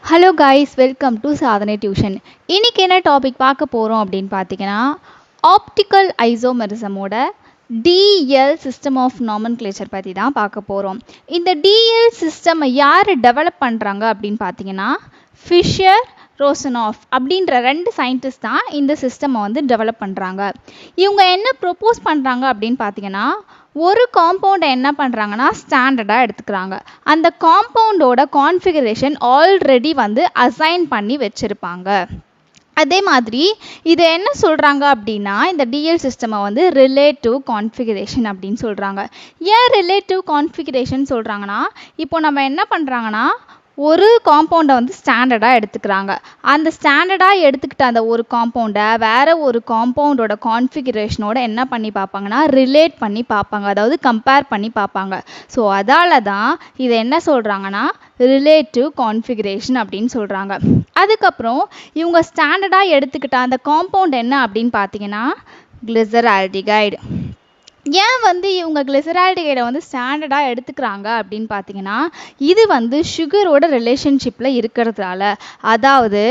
Hello guys, welcome to Sadhanai tuition. இன்னைக்கு என்ன topic பார்க்க போகிறோம் அப்படின்னு பார்த்தீங்கன்னா, ஆப்டிக்கல் ஐசோமெரிசமோட டிஎல் சிஸ்டம் ஆஃப் நாமன்கிளேச்சர் பற்றி தான் பார்க்க போகிறோம். இந்த டிஎல் சிஸ்டம் யார் டெவலப் பண்ணுறாங்க அப்படின்னு பார்த்தீங்கன்னா, ஃபிஷர் ரோசனாஃப் அப்படின்ற 2 சயின்டிஸ்ட் தான் இந்த சிஸ்டமை வந்து டெவலப் பண்ணுறாங்க. இவங்க என்ன ப்ரொப்போஸ் பண்ணுறாங்க அப்படின்னு பார்த்தீங்கன்னா, ஒரு காம்பவுண்டை என்ன பண்ணுறாங்கன்னா ஸ்டாண்டர்டாக எடுத்துக்கிறாங்க. அந்த காம்பவுண்டோட கான்ஃபிகரேஷன் ஆல்ரெடி வந்து அசைன் பண்ணி வச்சுருப்பாங்க. அதே மாதிரி இதை என்ன சொல்கிறாங்க அப்படின்னா, இந்த டிஎல் சிஸ்டமை வந்து ரிலேட்டிவ் கான்ஃபிகரேஷன் அப்படின்னு சொல்கிறாங்க. ஏன் ரிலேட்டிவ் கான்ஃபிகரேஷன் சொல்கிறாங்கன்னா, இப்போ நம்ம என்ன பண்ணுறாங்கன்னா ஒரு காம்பவுண்டை வந்து ஸ்டாண்டர்டாக எடுத்துக்கிறாங்க. அந்த ஸ்டாண்டர்டாக எடுத்துக்கிட்ட அந்த ஒரு காம்பவுண்டை வேறு ஒரு காம்பவுண்டோட கான்ஃபிகரேஷனோட என்ன பண்ணி பார்ப்பாங்கன்னா ரிலேட் பண்ணி பார்ப்பாங்க, அதாவது கம்பேர் பண்ணி பார்ப்பாங்க. ஸோ அதால தான் இதை என்ன சொல்கிறாங்கன்னா ரிலேட்டிவ் கான்ஃபிகரேஷன் அப்படின்னு சொல்கிறாங்க. அதுக்கப்புறம் இவங்க ஸ்டாண்டர்டாக எடுத்துக்கிட்ட அந்த காம்பவுண்ட் என்ன அப்படின்னு பார்த்தீங்கன்னா கிளிசரால்டிகைடு. ஏன் வந்து இவங்க கிளிசரால்டிகைடை வந்து ஸ்டாண்டர்டாக எடுத்துக்கிறாங்க அப்படின்னு பார்த்தீங்கன்னா, இது வந்து சுகரோட ரிலேஷன்ஷிப்பில் இருக்கிறதுனால, அதாவது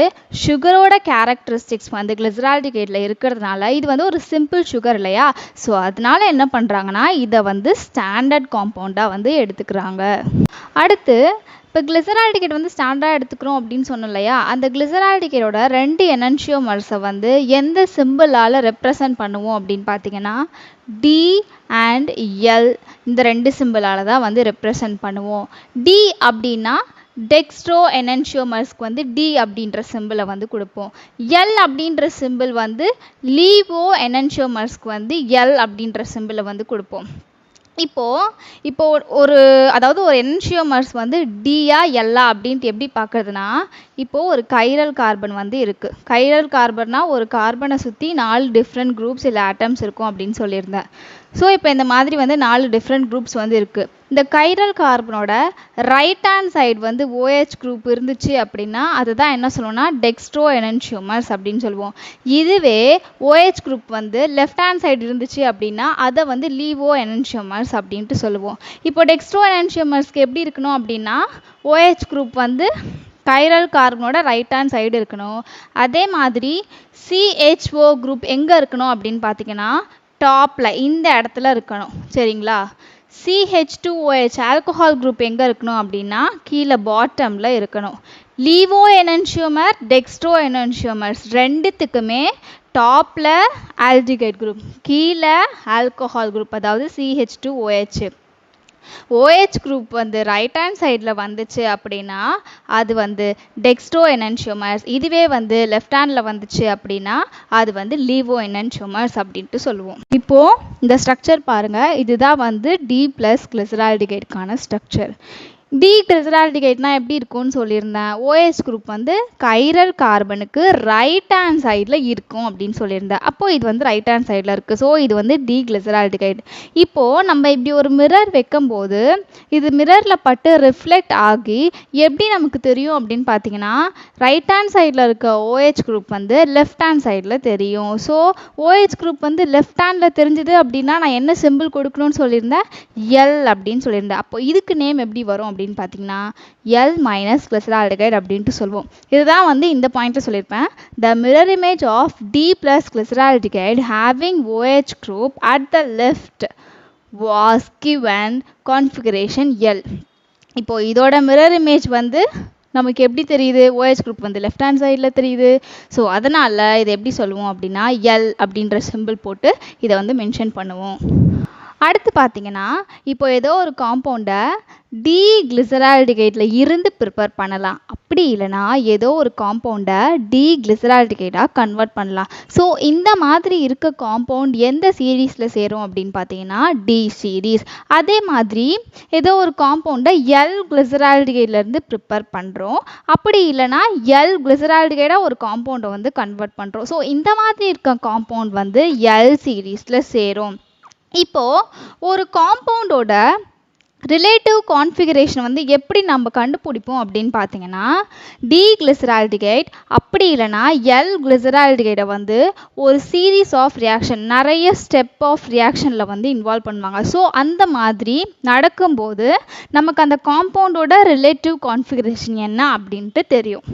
சுகரோட கேரக்டரிஸ்டிக்ஸ் வந்து கிளிசரால்டிகைடில் இருக்கிறதுனால இது வந்து ஒரு சிம்பிள் சுகர் இல்லையா. ஸோ அதனால என்ன பண்ணுறாங்கன்னா இதை வந்து ஸ்டாண்டர்ட் காம்பவுண்டாக வந்து எடுத்துக்கிறாங்க. அடுத்து இப்போ கிளிசரால்டிகைட் வந்து ஸ்டாண்டர்டாக எடுத்துக்கிறோம் அப்படின்னு சொன்னோம் இல்லையா, அந்த கிளிசரால்டிகைடோட 2 எனன்ஷியோமர்ஸை வந்து எந்த சிம்பிளால் ரெப்ரசன்ட் பண்ணுவோம் அப்படின்னு பார்த்தீங்கன்னா டி அண்ட் எல், இந்த 2 சிம்பிளால் தான் வந்து ரெப்ரசன்ட் பண்ணுவோம். டி அப்படின்னா டெக்ஸ்ட்ரோ எனன்ஷியோமர்ஸ்க்கு வந்து டி அப்படின்ற சிம்பிளை வந்து கொடுப்போம். எல் அப்படின்ற சிம்பிள் வந்து லீவோ எனன்ஷியோமர்ஸ்க்கு வந்து எல் அப்படின்ற சிம்பிளை வந்து கொடுப்போம். இப்போ ஒரு அதாவது ஒரு என்ஷியோமர்ஸ் வந்து டியா எல்லா அப்படின்ட்டு எப்படி பார்க்குறதுனா, இப்போது ஒரு கைரல் கார்பன் வந்து இருக்குது. கைரல் கார்பன்னா ஒரு கார்பனை சுற்றி 4 டிஃப்ரெண்ட் குரூப்ஸ் இல்லை ஆட்டம்ஸ் இருக்கும் அப்படின்னு சொல்லியிருந்தேன். ஸோ இப்போ இந்த மாதிரி வந்து 4 டிஃப்ரெண்ட் குரூப்ஸ் வந்து இருக்குது. இந்த கைரல் கார்பனோட ரைட் ஹேண்ட் சைடு வந்து OH குரூப் இருந்துச்சு அப்படின்னா அதுதான் என்ன சொல்லுவோம்னா டெக்ஸ்ட்ரோ எனன்ஷியோமர்ஸ் அப்படின்னு சொல்லுவோம். இதுவே OH குரூப் வந்து லெஃப்ட் ஹேண்ட் சைடு இருந்துச்சு அப்படின்னா அதை வந்து லீவோ எனன்ஷியோமர்ஸ் அப்படின்ட்டு சொல்லுவோம். இப்போ டெக்ஸ்ட்ரோ எனன்ஷியோமர்ஸ்க்கு எப்படி இருக்கணும் அப்படின்னா OH குரூப் வந்து கைரல் கார்பனோட ரைட் ஹேண்ட் சைடு இருக்கணும். அதே மாதிரி CHO குரூப் எங்கே இருக்கணும் அப்படின்னு பார்த்தீங்கன்னா டாப்பில் இந்த இடத்துல இருக்கணும். சரிங்களா. CH2OH ஆல்கஹால் குரூப் எங்கே இருக்கணும் அப்படின்னா கீழே பாட்டமில் இருக்கணும். லீவோ எனன்ஷியோமர் டெக்ஸ்ட்ரோ எனன்ஷியோமர்ஸ் ரெண்டுத்துக்குமே டாப்பில் ஆல்டிகைட் குரூப், கீழே ஆல்கஹால் குரூப் அதாவது CH2OH. OH குரூப் வந்து ரைட் ஹேண்ட் சைடில் வந்துச்சு அப்படின்னா அது வந்து டெக்ஸ்ட்ரோ எனன்ஷியோமர்ஸ். இதுவே வந்து லெஃப்ட் ஹேண்டில் வந்துச்சு அப்படின்னா அது வந்து லீவோ எனன்ஷியோமர்ஸ் அப்படின்ட்டு சொல்லுவோம். இப்போது இந்த ஸ்ட்ரக்சர் பாருங்கள், இதுதான் வந்து டி ப்ளஸ் கிளிசரால்டிகைடுக்கான ஸ்ட்ரக்சர். டி கிளிசரால்டிகைட்னா எப்படி இருக்கும்னு சொல்லியிருந்தேன். OH குரூப் வந்து கைரல் கார்பனுக்கு ரைட் ஹேண்ட் சைடில் இருக்கும் அப்படின்னு சொல்லியிருந்தேன். அப்போது இது வந்து ரைட் ஹேண்ட் சைடில் இருக்குது. ஸோ இது வந்து டி கிளிசரால்டிகைட். இப்போது நம்ம இப்படி ஒரு மிரர் வைக்கும்போது இது மிரரில் பட்டு ரிஃப்ளெக்ட் ஆகி எப்படி நமக்கு தெரியும் அப்படின்னு பார்த்தீங்கன்னா ரைட் ஹேண்ட் சைடில் இருக்க OH குரூப் வந்து லெஃப்ட் ஹேண்ட் சைடில் தெரியும். ஸோ OH குரூப் வந்து லெஃப்ட் ஹேண்டில் தெரிஞ்சுது அப்படின்னா நான் என்ன சிம்பிள் கொடுக்கணும்னு சொல்லியிருந்தேன், எல் அப்படின்னு சொல்லியிருந்தேன். அப்போ இதுக்கு நேம் எப்படி வரும் அப்படின்னு பார்த்தீங்கன்னா எல் மைனஸ் கிளிசரால்டிகைட் அப்படின்ட்டு சொல்லுவோம். இதுதான் வந்து இந்த பாயிண்ட்டில் சொல்லியிருப்பேன். The mirror image of D plus glyceraldehyde having OH group at the left was given configuration L. இப்போது இதோட மிரர் இமேஜ் வந்து நமக்கு எப்படி தெரியுது, OH குரூப் வந்து லெஃப்ட் ஹேண்ட் சைடில் தெரியுது. ஸோ அதனால் இதை எப்படி சொல்லுவோம் அப்படின்னா எல் அப்படின்ற சிம்பிள் போட்டு இதை வந்து மென்ஷன் பண்ணுவோம். அடுத்து பார்த்தீங்கன்னா இப்போ ஏதோ ஒரு காம்பவுண்டை டி கிளிசரால்டிகைடில் இருந்து ப்ரிப்பேர் பண்ணலாம். அப்படி இல்லைனா ஏதோ ஒரு காம்பவுண்டை டி கிளிசரால்டிகைடாக கன்வெர்ட் பண்ணலாம். ஸோ இந்த மாதிரி இருக்க காம்பவுண்ட் எந்த சீரீஸில் சேரும் அப்படின்னு பார்த்தீங்கன்னா டி சீரீஸ். அதே மாதிரி ஏதோ ஒரு காம்பவுண்டை எல் கிளிசரால்டிகைட்லேருந்து ப்ரிப்பேர் பண்ணுறோம். அப்படி இல்லைனா எல் கிளிசரால்டிகைடாக ஒரு காம்பவுண்டை வந்து கன்வெர்ட் பண்ணுறோம். ஸோ இந்த மாதிரி இருக்க காம்பவுண்ட் வந்து எல் சீரீஸில் சேரும். இப்போது ஒரு காம்பவுண்டோட ரிலேட்டிவ் கான்ஃபிகரேஷன் வந்து எப்படி நம்ம கண்டுபிடிப்போம் அப்படின்னு பார்த்தீங்கன்னா, டி கிளிசரால்டிகைட் அப்படி இல்லைனா எல் கிளிசரால்டிகைடை வந்து ஒரு சீரீஸ் ஆஃப் ரியாக்ஷன் நிறைய ஸ்டெப் ஆஃப் ரியாக்ஷனில் வந்து இன்வால்வ் பண்ணுவாங்க. ஸோ அந்த மாதிரி நடக்கும்போது நமக்கு அந்த காம்பவுண்டோட ரிலேட்டிவ் கான்ஃபிகரேஷன் என்ன அப்படின்ட்டு தெரியும்.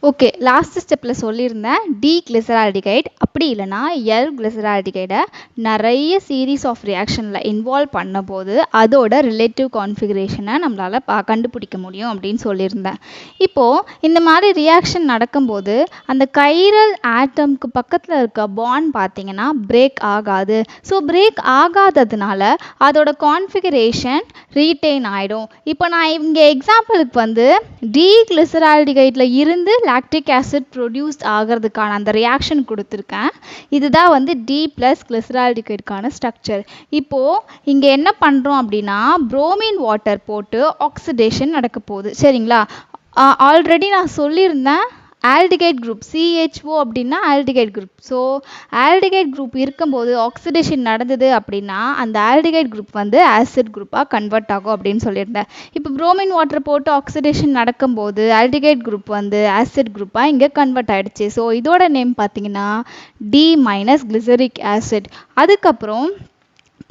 ஓகே, லாஸ்ட் ஸ்டெப்பில் சொல்லியிருந்தேன் டி கிளிசரால்டிகைட் அப்படி இல்லைனா எல் கிளிசரால்டிகைடை நிறைய சீரீஸ் ஆஃப் ரியாக்ஷனில் இன்வால்வ் பண்ணும்போது அதோட ரிலேட்டிவ் கான்ஃபிகரேஷனை நம்மளால் கண்டுபிடிக்க முடியும் அப்படின்னு சொல்லியிருந்தேன். இப்போது இந்த மாதிரி ரியாக்ஷன் நடக்கும்போது அந்த கைரல் ஆட்டம்க்கு பக்கத்தில் இருக்க பாண்ட் பார்த்திங்கன்னா பிரேக் ஆகாது. ஸோ பிரேக் ஆகாததுனால அதோட கான்ஃபிகரேஷன் ரீட்டைன் ஆகிடும். இப்போ நான் இங்கே எக்ஸாம்பிளுக்கு வந்து டி கிளிசரால்டிகைடில் இருந்து லாக்டிக் ஆசிட் ப்ரொடியூஸ் ஆகிறதுக்கான அந்த ரியாக்ஷன் கொடுத்துருக்கேன். இதுதான் வந்து டி ப்ளஸ் கிளிசரால்டிகைடுக்கான ஸ்ட்ரக்சர். இப்போது இங்கே என்ன பண்ணுறோம் அப்படின்னா புரோமின் வாட்டர் போட்டு ஆக்சிடேஷன் நடக்க போகுது. சரிங்களா? ஆல்ரெடி நான் சொல்லியிருந்தேன் ஆல்டிகைட் குரூப் CHO அப்படின்னா aldehyde group. So aldehyde group இருக்கும்போது ஆக்சிடேஷன் நடந்தது அப்படின்னா அந்த ஆல்டிகைட் குரூப் வந்து ஆசிட் குரூப்பாக கன்வெர்ட் ஆகும் அப்படின்னு சொல்லியிருந்தேன். இப்போ புரோமின் வாட்டர் போட்டு ஆக்சிடேஷன் நடக்கும்போது ஆல்டிகைட் குரூப் வந்து ஆசிட் குரூப்பாக இங்கே கன்வெர்ட் ஆகிடுச்சு. ஸோ இதோட நேம் பார்த்தீங்கன்னா டி மைனஸ் கிளிசரிக் ஆசிட். அதுக்கப்புறம்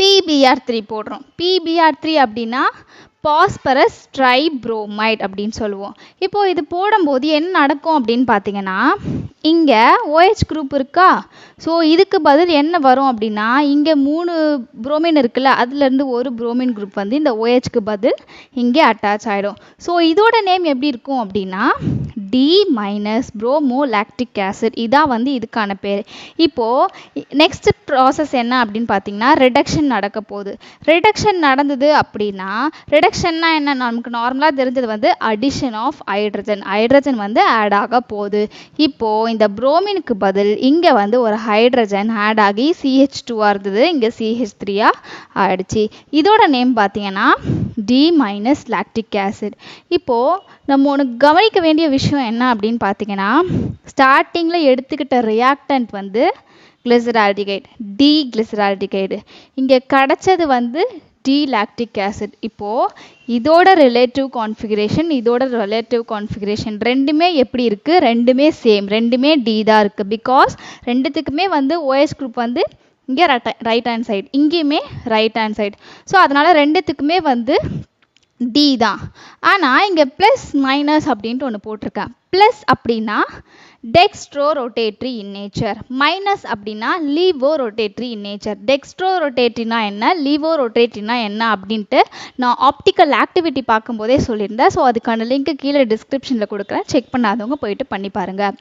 PBr3 போடுறோம். PBr3 அப்படின்னா பாஸ்பரஸ் ட்ரைப்ரோமைட் அப்படின்னு சொல்லுவோம். இப்போது இது போடும்போது என்ன நடக்கும் அப்படின்னு பார்த்தீங்கன்னா இங்கே OH குரூப் இருக்கா. ஸோ இதுக்கு பதில் என்ன வரும் அப்படின்னா இங்கே 3 புரோமின் இருக்குல்ல, அதுலேருந்து ஒரு புரோமின் குரூப் வந்து இந்த OHக்கு பதில் இங்கே அட்டாச் ஆகிடும். ஸோ இதோட நேம் எப்படி இருக்கும் அப்படின்னா D minus bromo lactic acid. இதான் வந்து இதுக்கான பேர். இப்போது நெக்ஸ்ட் ப்ராசஸ் என்ன அப்படின்னு பார்த்தீங்கன்னா ரிடக்ஷன் நடக்க போகுது. ரிடக்ஷன் நடந்தது அப்படின்னா ரிடக்ஷன்னா என்ன, நமக்கு நார்மலாக தெரிஞ்சது வந்து அடிஷன் ஆஃப் ஹைட்ரஜன். ஹைட்ரஜன் வந்து ஆட் ஆக போகுது. இப்போது இந்த புரோமினுக்கு பதில் இங்கே வந்து ஒரு ஹைட்ரஜன் ஆட் ஆகி CH2 இருந்தது, இங்கே CH3 ஆகிடுச்சு. இதோட நேம் பார்த்தீங்கன்னா டி மைனஸ் லாக்டிக் ஆசிட். இப்போது நம்ம ஒன்று கவனிக்க வேண்டிய விஷயம் என்ன அப்படின்னு பார்த்தீங்கன்னா ஸ்டார்டிங்கில் எடுத்துக்கிட்ட ரியாக்டன்ட் வந்து கிளிசரால்டிகைட், டி கிளிசரால்டிகைடு. இங்கே கிடச்சது வந்து டி லாக்டிக் ஆசிட். இப்போது இதோட ரிலேட்டிவ் கான்ஃபிகரேஷன் இதோட ரிலேட்டிவ் கான்ஃபிகரேஷன் ரெண்டுமே எப்படி இருக்குது, ரெண்டுமே சேம், ரெண்டுமே டி தான் இருக்குது. பிகாஸ் ரெண்டுத்துக்குமே வந்து OH குரூப் வந்து இங்கே ரைட் ஹேண்ட் சைடு, இங்கேயுமே ரைட் ஹேண்ட் சைடு. ஸோ அதனால் ரெண்டுத்துக்குமே வந்து டி தான். ஆனால் இங்கே ப்ளஸ் மைனஸ் அப்படின்ட்டு ஒன்று போட்டிருக்கேன். ப்ளஸ் அப்படின்னா dextro rotatory in nature, minus அப்படின்னா லீவோ ரொட்டேட்ரி இன் நேச்சர். டெக்ஸ்ட்ரோ ரொட்டேட்ரினா என்ன, லீவோ ரொட்டேட்ரினா என்ன அப்படின்ட்டு நான் ஆப்டிக்கல் ஆக்டிவிட்டி பார்க்கும்போதே சொல்லியிருந்தேன். ஸோ அதுக்கான லிங்க்கு கீழே டிஸ்கிரிப்ஷனில் கொடுக்குறேன், செக் பண்ணாதவங்க போயிட்டு பண்ணி பாருங்கள்.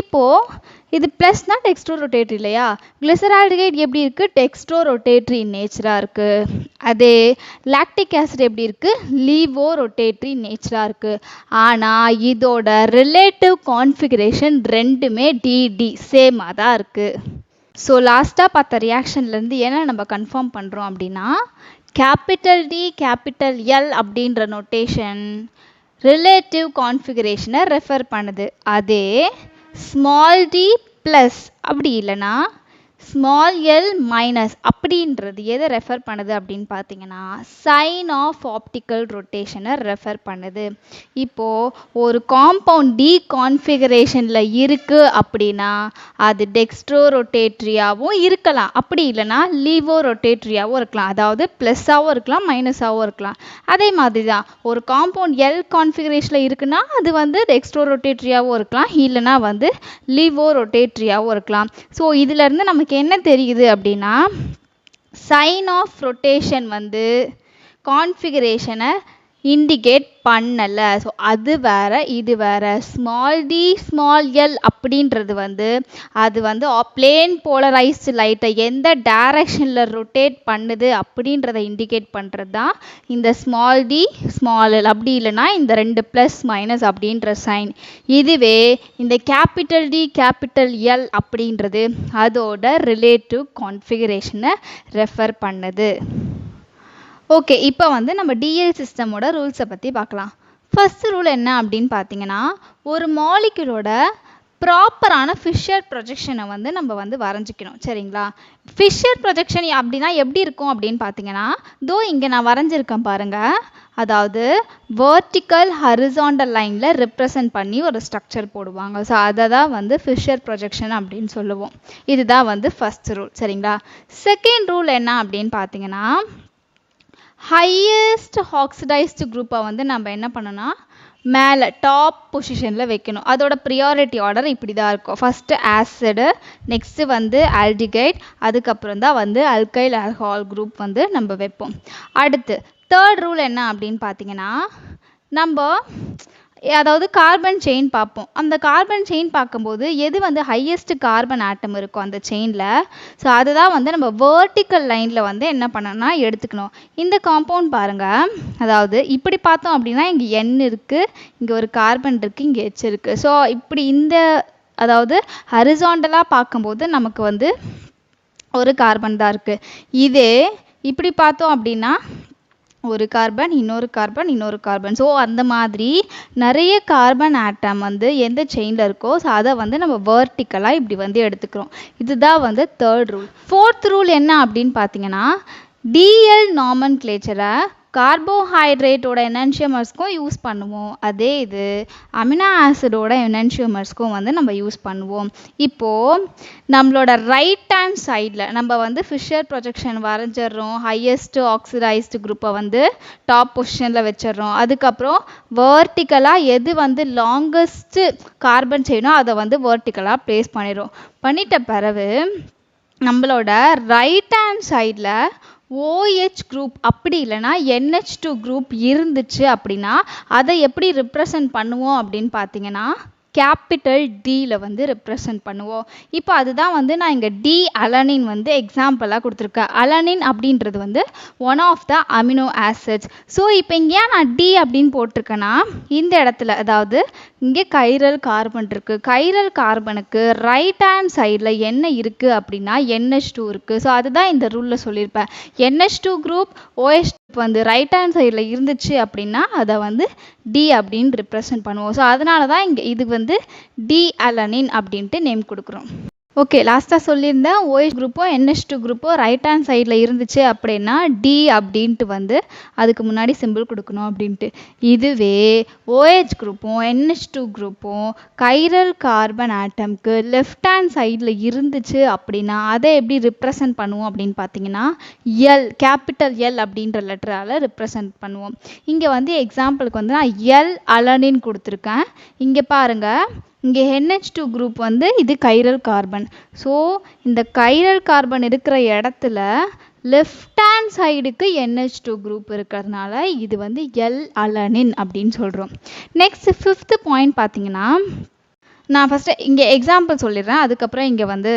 இப்போது இது ப்ளஸ்னா டெக்ஸ்ட்ரோ ரொட்டேட்ரி இல்லையா, கிளிசரால்டிகைட் எப்படி இருக்குது, டெக்ஸ்ட்ரோ ரொட்டேட்ரி இன் நேச்சராக இருக்குது. அதே லாக்டிக் ஆசிட் எப்படி இருக்குது, லீவோ ரொட்டேட்ரி நேச்சராக இருக்குது. ஆனால் இதோட ரிலேட்டிவ் கான்ஃபிகரேஷன் ரெண்டுமே டிடி சேமாக தான் இருக்குது. ஸோ லாஸ்ட்டாக பார்த்த ரியாக்ஷன்லேருந்து என்ன நம்ம கன்ஃபார்ம் பண்ணுறோம் அப்படின்னா கேபிட்டல் டி கேபிட்டல் எல் அப்படின்ற நோட்டேஷன் ரிலேட்டிவ் கான்ஃபிகரேஷனை ரெஃபர் பண்ணுது. அதே ஸ்மால் டி ப்ளஸ் அப்படி இல்லைன்னா ஸ்மால் எல் மைனஸ் அப்படின்றது எதை ரெஃபர் பண்ணுது அப்படின்னு பார்த்தீங்கன்னா சைன் ஆஃப் ஆப்டிக்கல் ரொட்டேஷனை ரெஃபர் பண்ணுது. இப்போது ஒரு காம்பவுண்ட் டி கான்ஃபிகரேஷனில் இருக்குது அப்படின்னா அது டெக்ஸ்ட்ரோ ரொட்டேட்ரியாகவும் இருக்கலாம், அப்படி இல்லைனா லீவோ ரொட்டேட்ரியாகவும் இருக்கலாம். அதாவது ப்ளஸ்ஸாகவும் இருக்கலாம், மைனஸாகவும் இருக்கலாம். அதே மாதிரி தான் ஒரு காம்பவுண்ட் எல் கான்ஃபிகரேஷனில் இருக்குன்னா அது வந்து டெக்ஸ்ட்ரோ ரொட்டேட்ரியாகவும் இருக்கலாம், இல்லைனா வந்து லீவோ ரொட்டேட்ரியாகவும் இருக்கலாம். ஸோ இதிலேருந்து நமக்கு என்ன தெரியுது அப்படின்னா சைன் ஆஃப் ரொட்டேஷன் வந்து கான்ஃபிகரேஷனை இண்டிகேட் பண்ணலை. ஸோ அது வேறு இது வேறு. ஸ்மால் டி ஸ்மால் எல் அப்படின்றது வந்து அது வந்து பிளேன் போலரைஸ்டு லைட்டை எந்த டைரக்ஷனில் ரொட்டேட் பண்ணுது அப்படின்றத இண்டிகேட் பண்ணுறது தான் இந்த ஸ்மால் டி ஸ்மால் எல். அப்படி இல்லைனா இந்த ரெண்டு ப்ளஸ் மைனஸ் அப்படின்ற சைன். இதுவே இந்த கேபிட்டல் டி கேபிட்டல் எல் அப்படின்றது அதோட ரிலேட்டிவ் கான்ஃபிகரேஷனை ரெஃபர் பண்ணுது. ஓகே, இப்போ வந்து நம்ம டிஎல் சிஸ்டமோட ரூல்ஸை பற்றி பார்க்கலாம். ஃபர்ஸ்ட் ரூல் என்ன அப்படின்னு பார்த்தீங்கன்னா ஒரு மாலிக்யூலோட ப்ராப்பரான ஃபிஷர் ப்ரொஜெக்ஷனை வந்து நம்ம வந்து வரைஞ்சிக்கணும். சரிங்களா? ஃபிஷர் ப்ரொஜெக்ஷன் அப்படின்னா எப்படி இருக்கும் அப்படின்னு பார்த்தீங்கன்னா, இங்கே நான் வரைஞ்சிருக்கேன் பாருங்கள். அதாவது வெர்டிக்கல் ஹரிசாண்டல் லைனில் ரெப்ரசன்ட் பண்ணி ஒரு ஸ்ட்ரக்சர் போடுவாங்க. ஸோ அதை தான் வந்து ஃபிஷர் ப்ரொஜெக்ஷன் அப்படின்னு சொல்லுவோம். இதுதான் வந்து ஃபர்ஸ்ட் ரூல். சரிங்களா? செகண்ட் ரூல் என்ன அப்படின்னு பார்த்தீங்கன்னா, ஹையஸ்ட் ஆக்சிடைஸ்டு குரூப்பை வந்து நம்ம என்ன பண்ணணும்னா மேலே டாப் பொசிஷனில் வைக்கணும். அதோட ப்ரியாரிட்டி ஆர்டர் இப்படி தான் இருக்கும். ஃபஸ்ட்டு ஆசிடு, நெக்ஸ்ட்டு வந்து ஆல்டிகைட், அதுக்கப்புறம் தான் வந்து அல்கைல் ஆல்கஹால் குரூப் வந்து நம்ம வைப்போம். அடுத்து தேர்ட் ரூல் என்ன அப்படின்னு பார்த்தீங்கன்னா, நம்ம அதாவது கார்பன் செயின் பார்ப்போம். அந்த கார்பன் செயின் பார்க்கும்போது எது வந்து ஹையஸ்ட் கார்பன் ஆட்டம் இருக்கும் அந்த செயினில், ஸோ அதுதான் வந்து நம்ம வேர்ட்டிக்கல் லைனில் வந்து என்ன பண்ணணும்னா எடுத்துக்கணும். இந்த காம்பவுண்ட் பாருங்கள். அதாவது இப்படி பார்த்தோம் அப்படின்னா இங்கே N இருக்குது, இங்கே ஒரு கார்பன் இருக்குது, இங்கே H இருக்குது. ஸோ இப்படி இந்த அதாவது ஹரிசாண்டலாக பார்க்கும்போது நமக்கு வந்து ஒரு கார்பன் தான் இருக்குது. இதே இப்படி பார்த்தோம் அப்படின்னா ஒரு கார்பன், இன்னொரு கார்பன், இன்னொரு கார்பன். ஸோ அந்த மாதிரி நிறைய கார்பன் ஆட்டம் வந்து எந்த செயினில் இருக்கோ, ஸோ அதை வந்து நம்ம வேர்ட்டிக்கலாக இப்படி வந்து எடுத்துக்கிறோம். இதுதான் வந்து தேர்ட் ரூல். ஃபோர்த் ரூல் என்ன அப்படின்னு பார்த்தீங்கன்னா, டிஎல் நாமன்க்ளேச்சரை கார்போஹைட்ரேட்டோட எனன்ஷியமர்ஸ்க்கும் யூஸ் பண்ணுவோம். அதே இது அமினோ ஆசிடோட எனன்ஷியமர்ஸ்க்கும் வந்து நம்ம யூஸ் பண்ணுவோம். இப்போது நம்மளோட ரைட் ஹேண்ட் சைடில் நம்ம வந்து ஃபிஷர் ப்ரொஜெக்ஷன் வரைஞ்சிட்றோம். ஹையஸ்ட் ஆக்சிடைஸ்டு குரூப்பை வந்து டாப் பொசிஷனில் வச்சிடறோம். அதுக்கப்புறம் வேர்ட்டிக்கலாக எது வந்து லாங்கஸ்ட்டு கார்பன் செயினோ அதை வந்து வேர்ட்டிக்கலாக ப்ளேஸ் பண்ணிடுறோம். பண்ணிட்ட பிறகு நம்மளோட ரைட் ஹேண்ட் சைடில் OH குரூப் அப்படி இல்லைனா NH2 குரூப் இருந்துச்சு அப்படின்னா அதை எப்படி ரெப்ரசன்ட் பண்ணுவோம் அப்படின்னு பார்த்தீங்கன்னா கேபிட்டல் டியில் வந்து ரெப்ரசன்ட் பண்ணுவோம். இப்போ அதுதான் வந்து நான் இங்கே டி அலனின் வந்து எக்ஸாம்பிளாக கொடுத்துருக்கேன். அலனின் அப்படின்றது வந்து one of the amino acids. So இப்போ இங்கே நான் டி அப்படின்னு போட்டிருக்கேன்னா இந்த இடத்துல அதாவது இங்கே கைரல் கார்பன் இருக்குது. கைரல் கார்பனுக்கு ரைட் ஹேண்ட் சைடில் என்ன இருக்குது அப்படின்னா NH2 இருக்குது. ஸோ அதுதான் இந்த ரூலில் சொல்லியிருப்பேன். NH2 குரூப் OH வந்து ரைட் ஹேண்ட் சைடில் இருந்துச்சு அப்படின்னா அதை வந்து டி அப்படின்னு ரெப்ரசன்ட் பண்ணுவோம். ஸோ அதனால தான் இங்கே இது வந்து டி அலனின் அப்படின்ட்டு நேம் கொடுக்குறோம். ஓகே, லாஸ்ட்டாக சொல்லியிருந்தேன் OH குரூப்போ NH2 குரூப்போ ரைட் ஹேண்ட் சைடில் இருந்துச்சு அப்படின்னா டி அப்படின்ட்டு வந்து அதுக்கு முன்னாடி சிம்பிள் கொடுக்கணும் அப்படின்ட்டு. இதுவே OH குரூப்பும் NH2 குரூப்பும் கைரல் கார்பன் ஆட்டம்க்கு லெஃப்ட் ஹேண்ட் சைடில் இருந்துச்சு அப்படின்னா அதை எப்படி ரெப்ரசன்ட் பண்ணுவோம் அப்படின்னு பார்த்தீங்கன்னா எல், கேபிட்டல் எல் அப்படின்ற லெட்டரால் ரெப்ரசன்ட் பண்ணுவோம். இங்கே வந்து எக்ஸாம்பிளுக்கு வந்து நான் எல் அலனின் கொடுத்துருக்கேன். இங்கே பாருங்கள், இங்கே NH2 குரூப் வந்து இது கைரல் கார்பன். ஸோ இந்த கைரல் கார்பன் இருக்கிற இடத்துல லெஃப்ட் ஹேண்ட் சைடுக்கு NH2 குரூப் இருக்கிறதுனால இது வந்து எல் அலனின் அப்படின்னு சொல்கிறோம். நெக்ஸ்ட் ஃபிஃப்த்து பாயிண்ட் பார்த்தீங்கன்னா, நான் ஃபஸ்ட்டு இங்கே எக்ஸாம்பிள் சொல்லிடுறேன், அதுக்கப்புறம் இங்கே வந்து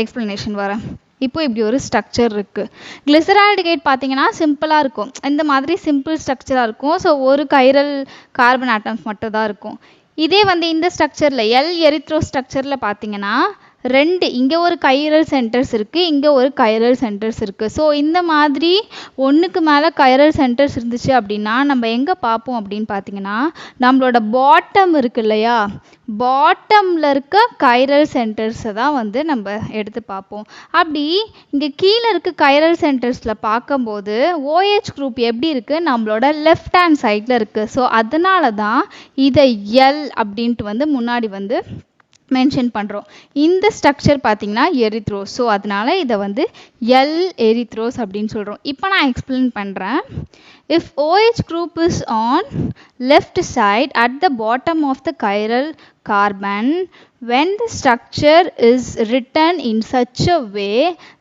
எக்ஸ்ப்ளனேஷன் வரேன். இப்போ இப்படி ஒரு ஸ்ட்ரக்சர் இருக்குது. கிளிசரால்டிகைட் பார்த்தீங்கன்னா சிம்பிளாக இருக்கும். இந்த மாதிரி சிம்பிள் ஸ்ட்ரக்சராக இருக்கும். ஸோ ஒரு கைரல் கார்பன் ஆட்டம்ஸ் மட்டும் தான் இருக்கும். இதே வந்து இந்த ஸ்ட்ரக்சரில் எல் எரித்ரோ ஸ்ட்ரக்சரில் பார்த்தீங்கன்னா ரெண்டு, இங்கே ஒரு கைரல் சென்டர்ஸ் இருக்குது, இங்கே ஒரு கைரல் சென்டர்ஸ் இருக்குது. ஸோ இந்த மாதிரி ஒன்றுக்கு மேலே கைரல் சென்டர்ஸ் இருந்துச்சு அப்படின்னா நம்ம எங்கே பார்ப்போம் அப்படின்னு பார்த்தீங்கன்னா நம்மளோட பாட்டம் இருக்கு இல்லையா, பாட்டமில் இருக்க கைரல் சென்டர்ஸை தான் வந்து நம்ம எடுத்து பார்ப்போம். அப்படி இங்கே கீழே இருக்க கைரல் சென்டர்ஸில் பார்க்கும்போது OH குரூப் எப்படி இருக்குது, நம்மளோட லெஃப்ட் ஹேண்ட் சைடில் இருக்குது. ஸோ அதனால தான் இதை எல் அப்படின்ட்டு வந்து முன்னாடி வந்து மென்ஷன் பண்ணுறோம். இந்த ஸ்ட்ரக்சர் பார்த்தீங்கன்னா எரித்ரோஸ். ஸோ அதனால இதை வந்து எல் எரித்ரோஸ் அப்படின்னு சொல்கிறோம். இப்போ நான் எக்ஸ்பிளைன் பண்ணுறேன். If OH group is on left side at the bottom of the chiral carbon, when the structure is written in such a way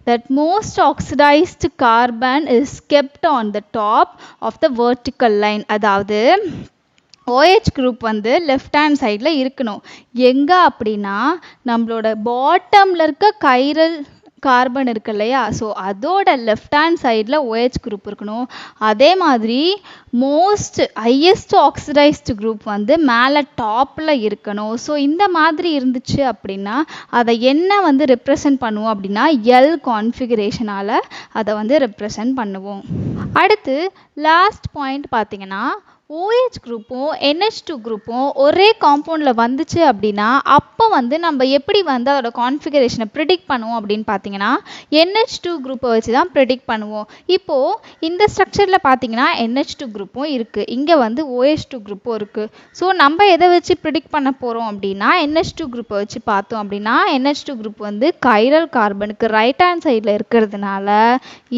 that most oxidized carbon is kept on the top of the vertical line, அதாவது OH group வந்து left hand சைடில் இருக்கணும். எங்கே அப்படின்னா நம்மளோட பாட்டமில் இருக்க chiral carbon இருக்கு இல்லையா, ஸோ அதோட லெஃப்ட் ஹேண்ட் சைடில் OH குரூப் இருக்கணும். அதே மாதிரி மோஸ்ட் ஹையஸ்ட் ஆக்சிடைஸ்டு குரூப் வந்து மேலே டாப்பில் இருக்கணும். ஸோ இந்த மாதிரி இருந்துச்சு அப்படின்னா அதை என்ன வந்து ரெப்ரசன்ட் பண்ணுவோம் அப்படின்னா எல் கான்ஃபிகரேஷனால் அதை வந்து ரெப்ரசன்ட் பண்ணுவோம். அடுத்து லாஸ்ட் பாயிண்ட் பார்த்தீங்கன்னா OH குரூப்பும் NH2 குரூப்பும் ஒரே காம்பவுண்டில் வந்துச்சு அப்படின்னா அப்போ இப்போ வந்து நம்ம எப்படி வந்து அதோட கான்ஃபிகரேஷனை ப்ரிடிக்ட் பண்ணுவோம் அப்படின்னு பார்த்தீங்கன்னா NH2 குரூப்பை வச்சு தான் ப்ரிடிக்ட் பண்ணுவோம். இப்போது இந்த ஸ்ட்ரக்சரில் பார்த்தீங்கன்னா NH2 குரூப்பும் இருக்குது, இங்கே வந்து OH2 குரூப்பும் இருக்குது. ஸோ நம்ம எதை வச்சு ப்ரிடிக்ட் பண்ண போகிறோம் அப்படின்னா NH2 குரூப்பை வச்சு பார்த்தோம் அப்படின்னா NH2 குரூப் வந்து கைரல் கார்பனுக்கு ரைட் ஹேண்ட் சைடில் இருக்கிறதுனால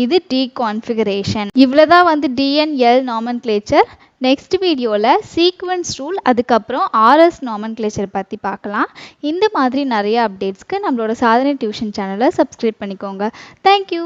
இது டி கான்ஃபிகரேஷன். இவ்வளோதான் வந்து DNL நாமன்கிளேச்சர். நெக்ஸ்ட் வீடியோவில் சீக்வன்ஸ் ரூல் அதுக்கப்புறம் RS நாமன்கிளேச்சர் பற்றி பார்க்கலாம். இந்த மாதிரி நிறைய அப்டேட்ஸ்க்கு நம்மளோட சாதனை டியூஷன் சேனலை சப்ஸ்கிரைப் பண்ணிக்கோங்க. தேங்க்யூ.